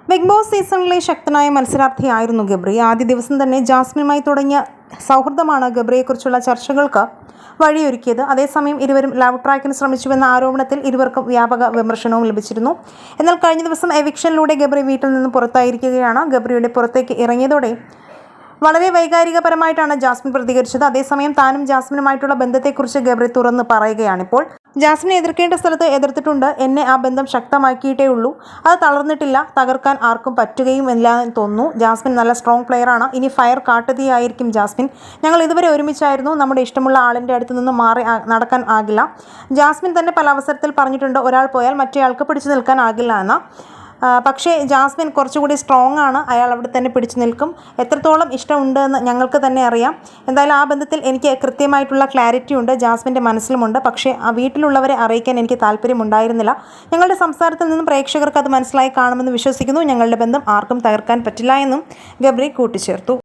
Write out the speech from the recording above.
Big boss സീസണിലെ ശക്തനായ മത്സരാർത്ഥിയായിരുന്നു ഗബ്രി. ആദ്യ ദിവസം തന്നെ ജാസ്മിനുമായി തുടങ്ങിയ സൗഹൃദമാണ് ഗബ്രിയെക്കുറിച്ചുള്ള ചർച്ചകൾക്ക് വഴിയൊരുക്കിയത്. അതേസമയം ഇരുവരും ലവ് ട്രാക്കിന് ശ്രമിച്ചുവെന്ന ആരോപണത്തിൽ ഇരുവർക്കും വ്യാപക വിമർശനവും ലഭിച്ചിരുന്നു. എന്നാൽ കഴിഞ്ഞ ദിവസം എവിക്ഷനിലൂടെ ഗബ്രി വീട്ടിൽ നിന്ന് പുറത്തായിരിക്കുകയാണ്. ഗബ്രിയുടെ പുറത്തേക്ക് ഇറങ്ങിയതോടെ വളരെ വൈകാരികപരമായിട്ടാണ് ജാസ്മിൻ പ്രതികരിച്ചത്. അതേസമയം താനും ജാസ്മിനുമായിട്ടുള്ള ബന്ധത്തെക്കുറിച്ച് ഗബ്രി തുറന്ന് പറയുകയാണിപ്പോൾ. ജാസ്മിനെ എതിർക്കേണ്ട സ്ഥലത്ത് എതിർത്തിട്ടുണ്ട്. എന്നെ ആ ബന്ധം ശക്തമാക്കിയിട്ടേ ഉള്ളൂ. അത് തളർന്നിട്ടില്ല. തകർക്കാൻ ആർക്കും പറ്റുകയും ഇല്ല എന്ന് തോന്നുന്നു. ജാസ്മിൻ നല്ല സ്ട്രോങ് പ്ലെയറാണ്. ഇനി ഫയർ കാട്ടുതീയായിരിക്കും ജാസ്മിൻ. ഞങ്ങൾ ഇതുവരെ ഒരുമിച്ചായിരുന്നു. നമ്മുടെ ഇഷ്ടമുള്ള ആളിൻ്റെ അടുത്ത് നിന്ന് മാറി നടക്കാൻ ആകില്ല. ജാസ്മിൻ തന്നെ പല അവസരത്തിൽ പറഞ്ഞിട്ടുണ്ട്, ഒരാൾ പോയാൽ മറ്റേയാൾക്ക് പിടിച്ചു നിൽക്കാൻ ആകില്ല എന്ന്. പക്ഷേ ജാസ്മിൻ കുറച്ചുകൂടി സ്ട്രോങ് ആണ്. അയാൾ അവിടെ തന്നെ പിടിച്ചു നിൽക്കും. എത്രത്തോളം ഇഷ്ടമുണ്ട് എന്ന് ഞങ്ങൾക്ക് തന്നെ അറിയാം. എന്തായാലും ആ ബന്ധത്തിൽ എനിക്ക് കൃത്യമായിട്ടുള്ള ക്ലാരിറ്റി ഉണ്ട്, ജാസ്മിൻ്റെ മനസ്സിലുമുണ്ട്. പക്ഷേ ആ വീട്ടിലുള്ളവരെ അറിയിക്കാൻ എനിക്ക് താല്പര്യമുണ്ടായിരുന്നില്ല. ഞങ്ങളുടെ സംസാരത്തിൽ നിന്നും പ്രേക്ഷകർക്ക് അത് മനസ്സിലായി കാണുമെന്ന് വിശ്വസിക്കുന്നു. ഞങ്ങളുടെ ബന്ധം ആർക്കും തകർക്കാൻ പറ്റില്ല എന്നും ഗബ്രി കൂട്ടിച്ചേർത്തു.